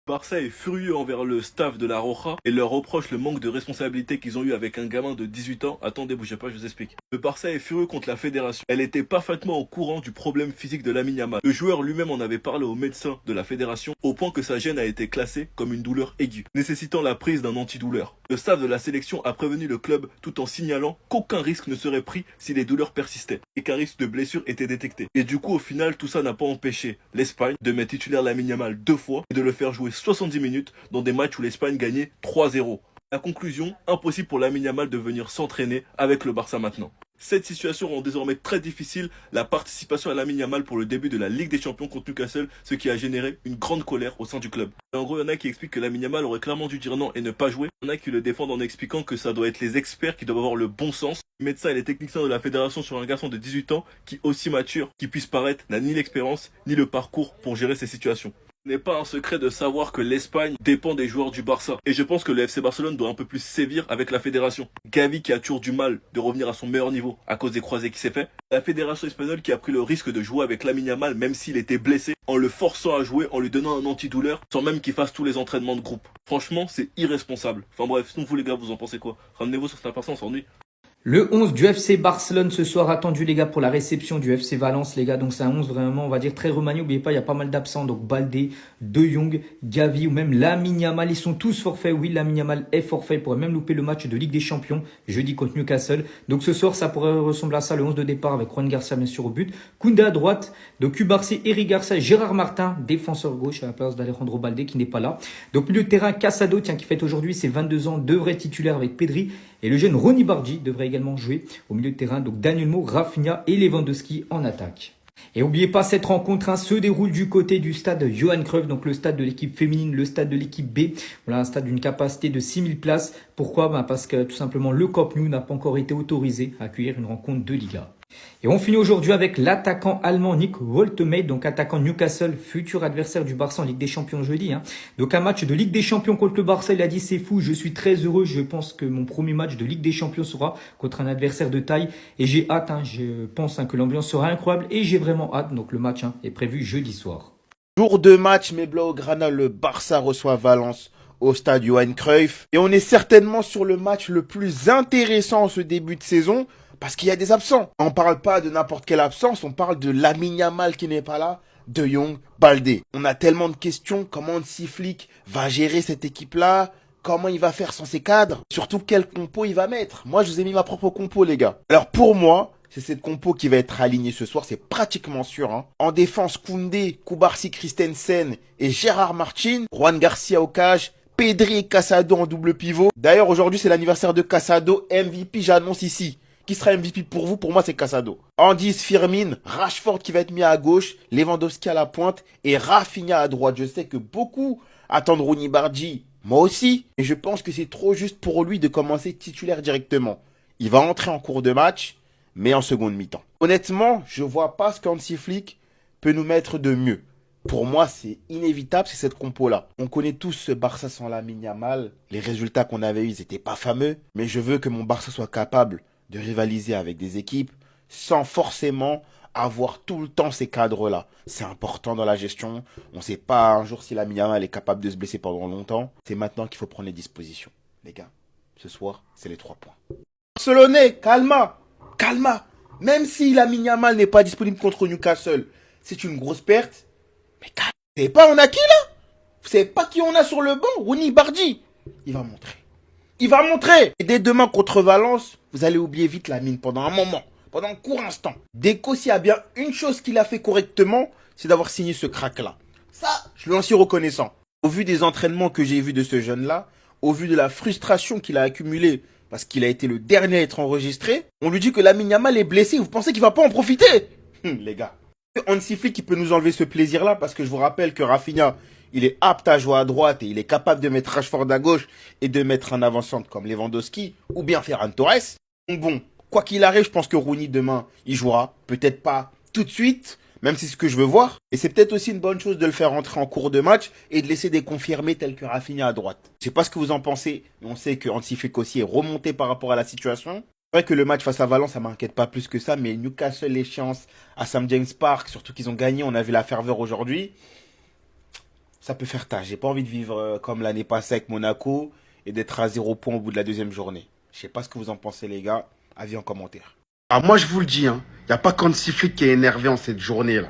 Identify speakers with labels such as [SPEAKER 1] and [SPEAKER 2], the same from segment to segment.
[SPEAKER 1] Barça est furieux envers le staff de la Roja et leur reproche le manque de responsabilité qu'ils ont eu avec un gamin de 18 ans. Attendez, bougez pas, je vous explique. Le Barça est furieux contre la fédération. Elle était parfaitement au courant du problème physique de Lamine Yamal. Le joueur lui-même en avait parlé au médecin de la fédération au point que sa gêne a été classée comme une douleur aiguë, nécessitant la prise d'un antidouleur. Le staff de la sélection a prévenu le club tout en signalant qu'aucun risque ne serait pris si les douleurs persistaient et qu'un risque de blessure était détecté. Et du coup, au final, tout ça n'a pas empêché l'Espagne de mettre titulaire Lamine Yamal 2 fois et de le faire jouer 70 minutes dans des matchs où l'Espagne gagnait 3-0. La conclusion, impossible pour Lamine Yamal de venir s'entraîner avec le Barça maintenant. Cette situation rend désormais très difficile la participation à Lamine Yamal pour le début de la Ligue des Champions contre Newcastle, ce qui a généré une grande colère au sein du club. Et en gros, il y en a qui expliquent que Lamine Yamal aurait clairement dû dire non et ne pas jouer. Il y en a qui le défendent en expliquant que ça doit être les experts qui doivent avoir le bon sens. Les médecins et les techniciens de la fédération sur un garçon de 18 ans qui, aussi mature qui puisse paraître, n'a ni l'expérience ni le parcours pour gérer ces situations. Ce n'est pas un secret de savoir que l'Espagne dépend des joueurs du Barça. Et je pense que le FC Barcelone doit un peu plus sévir avec la fédération. Gavi qui a toujours du mal de revenir à son meilleur niveau à cause des croisés qui s'est fait. La fédération espagnole qui a pris le risque de jouer avec Lamine Yamal même s'il était blessé, en le forçant à jouer, en lui donnant un antidouleur, sans même qu'il fasse tous les entraînements de groupe. Franchement, c'est irresponsable. Enfin bref, sinon vous les gars, vous en pensez quoi? Ramenez-vous sur cette personne, on s'ennuie.
[SPEAKER 2] Le 11 du FC Barcelone ce soir attendu les gars pour la réception du FC Valence les gars. Donc c'est un 11 vraiment on va dire très remanié. N'oubliez pas il y a pas mal d'absents. Donc Baldé, De Jong, Gavi ou même Lamine Yamal. Ils sont tous forfaits. Oui Lamine Yamal est forfait. Il pourrait même louper le match de Ligue des Champions jeudi contre Newcastle. Donc ce soir ça pourrait ressembler à ça le 11 de départ avec Juan Garcia bien sûr au but. Koundé à droite. Donc Cubarsí, Eric Garcia, Gérard Martin, défenseur gauche à la place d'Alejandro Baldé qui n'est pas là. Donc milieu de terrain Casado tiens qui fête aujourd'hui ses 22 ans. Devrait titulaire avec Pedri. Et le jeune Ronny Bardi devrait également jouer au milieu de terrain. Donc Daniel Mo, Rafinha et Lewandowski en attaque. Et n'oubliez pas, cette rencontre se déroule du côté du stade Johan Cruyff, donc le stade de l'équipe féminine, le stade de l'équipe B. Voilà, un stade d'une capacité de 6000 places. Pourquoi? Parce que tout simplement le Camp Nou n'a pas encore été autorisé à accueillir une rencontre de Liga. Et on finit aujourd'hui avec l'attaquant allemand Nick Woltemade, donc attaquant Newcastle, futur adversaire du Barça en Ligue des Champions jeudi. Donc un match de Ligue des Champions contre le Barça, il a dit c'est fou, je suis très heureux, je pense que mon premier match de Ligue des Champions sera contre un adversaire de taille et j'ai hâte, je pense que l'ambiance sera incroyable et j'ai vraiment hâte, donc le match est prévu jeudi soir.
[SPEAKER 3] Jour de match, mes Blaugrana, le Barça reçoit Valence au stade Johan Cruyff. Et on est certainement sur le match le plus intéressant en ce début de saison parce qu'il y a des absents. On parle pas de n'importe quelle absence, on parle de Lamine Yamal qui n'est pas là, De Jong, Baldé. On a tellement de questions, comment Hansi Flick va gérer cette équipe-là? Comment il va faire sans ses cadres? Surtout quel compo il va mettre? Moi, je vous ai mis ma propre compo, les gars. Alors pour moi, c'est cette compo qui va être alignée ce soir, c'est pratiquement sûr. En défense, Koundé, Cubarsí, Christensen et Gérard Martin. Juan Garcia au cage. Pedri et Casado en double pivot. D'ailleurs, aujourd'hui, c'est l'anniversaire de Casado. MVP, j'annonce ici. Qui sera MVP pour vous? Pour moi, c'est Casado. En 10, Firmine, Rashford qui va être mis à gauche, Lewandowski à la pointe et Rafinha à droite. Je sais que beaucoup attendent Ronny Bardi. Moi aussi. Et je pense que c'est trop juste pour lui de commencer titulaire directement. Il va entrer en cours de match, mais en seconde mi-temps. Honnêtement, je vois pas ce qu'Hansi Flick peut nous mettre de mieux. Pour moi, c'est inévitable, c'est cette compo-là. On connaît tous ce Barça sans Lamine Yamal. Les résultats qu'on avait eus, ils n'étaient pas fameux. Mais je veux que mon Barça soit capable de rivaliser avec des équipes sans forcément avoir tout le temps ces cadres-là. C'est important dans la gestion. On ne sait pas un jour si Lamine Yamal est capable de se blesser pendant longtemps. C'est maintenant qu'il faut prendre les dispositions. Les gars, ce soir, c'est les 3 points. Barcelonais, calma, calma. Même si Lamine Yamal n'est pas disponible contre Newcastle, c'est une grosse perte. Mais calme. Vous savez pas on a qui là? Vous savez pas qui on a sur le banc? Ronny Bardi. Il va montrer. Il va montrer. Et dès demain contre Valence, vous allez oublier vite la mine pendant un moment, pendant un court instant. Deco, s'il y a bien une chose qu'il a fait correctement, c'est d'avoir signé ce crack-là. Ça, je lui en suis reconnaissant. Au vu des entraînements que j'ai vus de ce jeune-là, au vu de la frustration qu'il a accumulée, parce qu'il a été le dernier à être enregistré, on lui dit que Lamine Yamal est blessé. Vous pensez qu'il va pas en profiter? Les gars. Hansi Flick qui peut nous enlever ce plaisir-là, parce que je vous rappelle que Rafinha, il est apte à jouer à droite et il est capable de mettre Rashford à gauche et de mettre un avant-centre comme Lewandowski ou bien Ferran Torres. Donc bon, quoi qu'il arrive, je pense que Rooney demain, il jouera. Peut-être pas tout de suite, même si c'est ce que je veux voir. Et c'est peut-être aussi une bonne chose de le faire rentrer en cours de match et de laisser des confirmés tels que Rafinha à droite. Je sais pas ce que vous en pensez, mais on sait que Hansi Flick aussi est remonté par rapport à la situation. C'est vrai que le match face à Valence, ça m'inquiète pas plus que ça, mais Newcastle, l'échéance à St James Park, surtout qu'ils ont gagné, on a vu la ferveur aujourd'hui. ça peut faire tâche. J'ai pas envie de vivre comme l'année passée avec Monaco et d'être à 0 point au bout de la deuxième journée. Je sais pas ce que vous en pensez, les gars. Avis en commentaire. Ah, moi, je vous le dis, hein. Y a pas Hansi Flick qui est énervé en cette journée-là.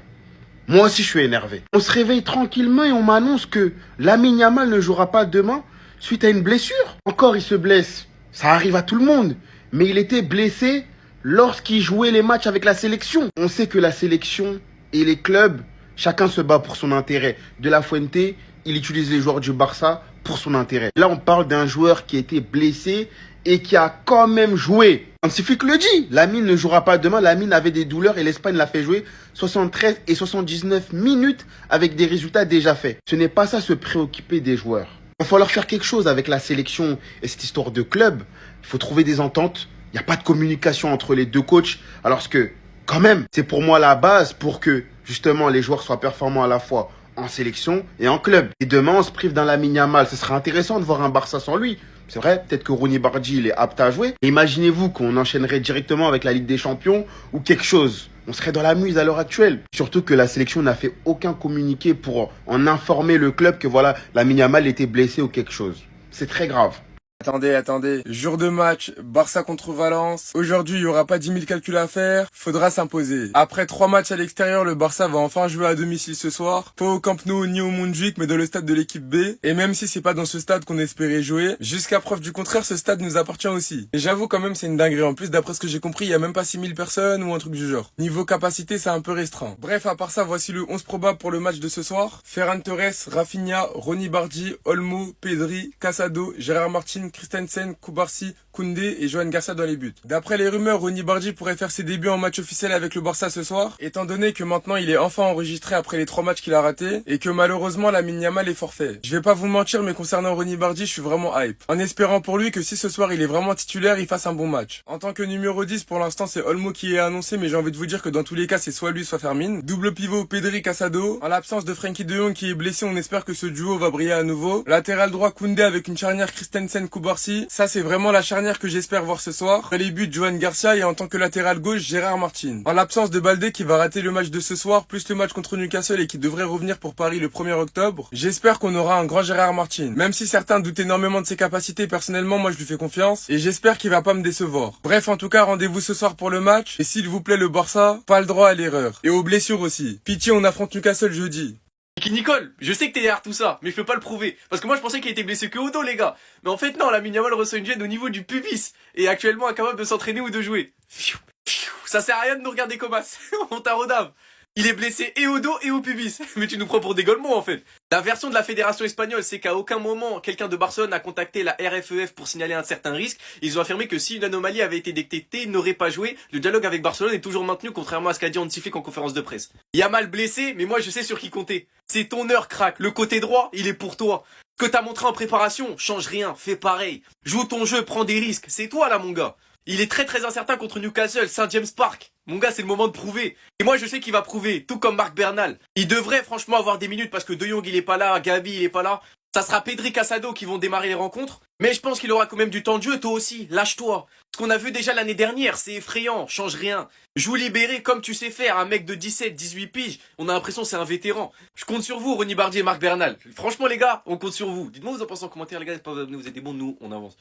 [SPEAKER 3] Moi aussi, je suis énervé. On se réveille tranquillement et on m'annonce que Lamine Yamal ne jouera pas demain suite à une blessure. Encore, il se blesse. Ça arrive à tout le monde. Mais il était blessé lorsqu'il jouait les matchs avec la sélection. On sait que la sélection et les clubs, chacun se bat pour son intérêt. De La Fuente, il utilise les joueurs du Barça pour son intérêt. Là, on parle d'un joueur qui était blessé et qui a quand même joué. Hansi Flick le dit, Lamine ne jouera pas demain. Lamine avait des douleurs et l'Espagne l'a fait jouer 73 et 79 minutes avec des résultats déjà faits. Ce n'est pas ça se préoccuper des joueurs. Il va falloir faire quelque chose avec la sélection et cette histoire de club. Il faut trouver des ententes. Il n'y a pas de communication entre les deux coachs. Alors que, quand même, c'est pour moi la base pour que, justement, les joueurs soient performants à la fois en sélection et en club. Et demain, on se prive d'un Lamine Yamal. Ce serait intéressant de voir un Barça sans lui. C'est vrai, peut-être que Rooney Bardi, il est apte à jouer. Et imaginez-vous qu'on enchaînerait directement avec la Ligue des Champions ou quelque chose. On serait dans la muse à l'heure actuelle. Surtout que la sélection n'a fait aucun communiqué pour en informer le club que voilà, Lamine Yamal était blessé ou quelque chose. C'est très grave.
[SPEAKER 4] Attendez. Jour de match, Barça contre Valence. Aujourd'hui, il y aura pas 10 000 calculs à faire. Faudra s'imposer. Après 3 matchs à l'extérieur, le Barça va enfin jouer à domicile ce soir. Pas au Camp Nou ni au Montjuic, mais dans le stade de l'équipe B. Et même si c'est pas dans ce stade qu'on espérait jouer, jusqu'à preuve du contraire, ce stade nous appartient aussi. Et j'avoue quand même, c'est une dinguerie. En plus, d'après ce que j'ai compris, il y a même pas 6 000 personnes ou un truc du genre. Niveau capacité, c'est un peu restreint. Bref, à part ça, voici le 11 probable pour le match de ce soir. Ferran Torres, Rafinha, Ronny Bardi, Olmo, Pedri, Casado, Gérard Martin, Christensen, Koubarsi, Koundé et Johan Garcia dans les buts. D'après les rumeurs, Ronny Bardi pourrait faire ses débuts en match officiel avec le Barça ce soir, étant donné que maintenant il est enfin enregistré après les 3 matchs qu'il a ratés, et que malheureusement Lamine Yamal est forfait. Je vais pas vous mentir, mais concernant Ronny Bardi, je suis vraiment hype. En espérant pour lui que si ce soir il est vraiment titulaire, il fasse un bon match. En tant que numéro 10, pour l'instant c'est Olmo qui est annoncé, mais j'ai envie de vous dire que dans tous les cas c'est soit lui soit Fermin. Double pivot Pedri Casado. En l'absence de Frenkie de Jong qui est blessé, on espère que ce duo va briller à nouveau. Latéral droit Koundé avec une charnière Christensen Koubarsi. Ça c'est vraiment la charnière que j'espère voir ce soir. Les buts Johan Garcia et en tant que latéral gauche Gérard Martin. En l'absence de Baldé qui va rater le match de ce soir plus le match contre Newcastle et qui devrait revenir pour Paris le 1er octobre, j'espère qu'on aura un grand Gérard Martin. Même si certains doutent énormément de ses capacités, personnellement moi je lui fais confiance et j'espère qu'il va pas me décevoir. Bref, en tout cas rendez-vous ce soir pour le match et s'il vous plaît le Barça, pas le droit à l'erreur. Et aux blessures aussi. Pitié, on affronte Newcastle jeudi.
[SPEAKER 5] Nicole, je sais que t'es derrière tout ça, mais je peux pas le prouver. Parce que moi je pensais qu'il était blessé que au dos les gars. Mais en fait non, Lamine Yamal reçoit une gêne au niveau du pubis. Et actuellement incapable de s'entraîner ou de jouer. Ça sert à rien de nous regarder comme as. On t'a rodave. Il est blessé et au dos et au pubis. Mais tu nous prends pour des golemons en fait. La version de la fédération espagnole, c'est qu'à aucun moment, quelqu'un de Barcelone a contacté la RFEF pour signaler un certain risque. Ils ont affirmé que si une anomalie avait été détectée, il n'aurait pas joué. Le dialogue avec Barcelone est toujours maintenu, contrairement à ce qu'a dit Hansi Flick en conférence de presse. Yamal blessé, mais moi je sais sur qui compter. C'est ton heure, crack. Le côté droit, il est pour toi. Ce que t'as montré en préparation, change rien, fais pareil. Joue ton jeu, prends des risques. C'est toi là mon gars. Il est très incertain contre Newcastle, Saint James Park. Mon gars, c'est le moment de prouver. Et moi, je sais qu'il va prouver, tout comme Marc Bernal. Il devrait franchement avoir des minutes parce que De Jong, il est pas là, Gavi, il est pas là. Ça sera Pedri Casado qui vont démarrer les rencontres. Mais je pense qu'il aura quand même du temps de jeu, toi aussi. Lâche-toi. Ce qu'on a vu déjà l'année dernière, c'est effrayant, change rien. Joue libéré comme tu sais faire, un mec de 17, 18 piges. On a l'impression que c'est un vétéran. Je compte sur vous, Ronny Bardi et Marc Bernal. Franchement, les gars, on compte sur vous. Dites-moi, vous en pensez en commentaire, les gars. N'hésitez pas à vous abonner, vous êtes des bons, nous, on avance.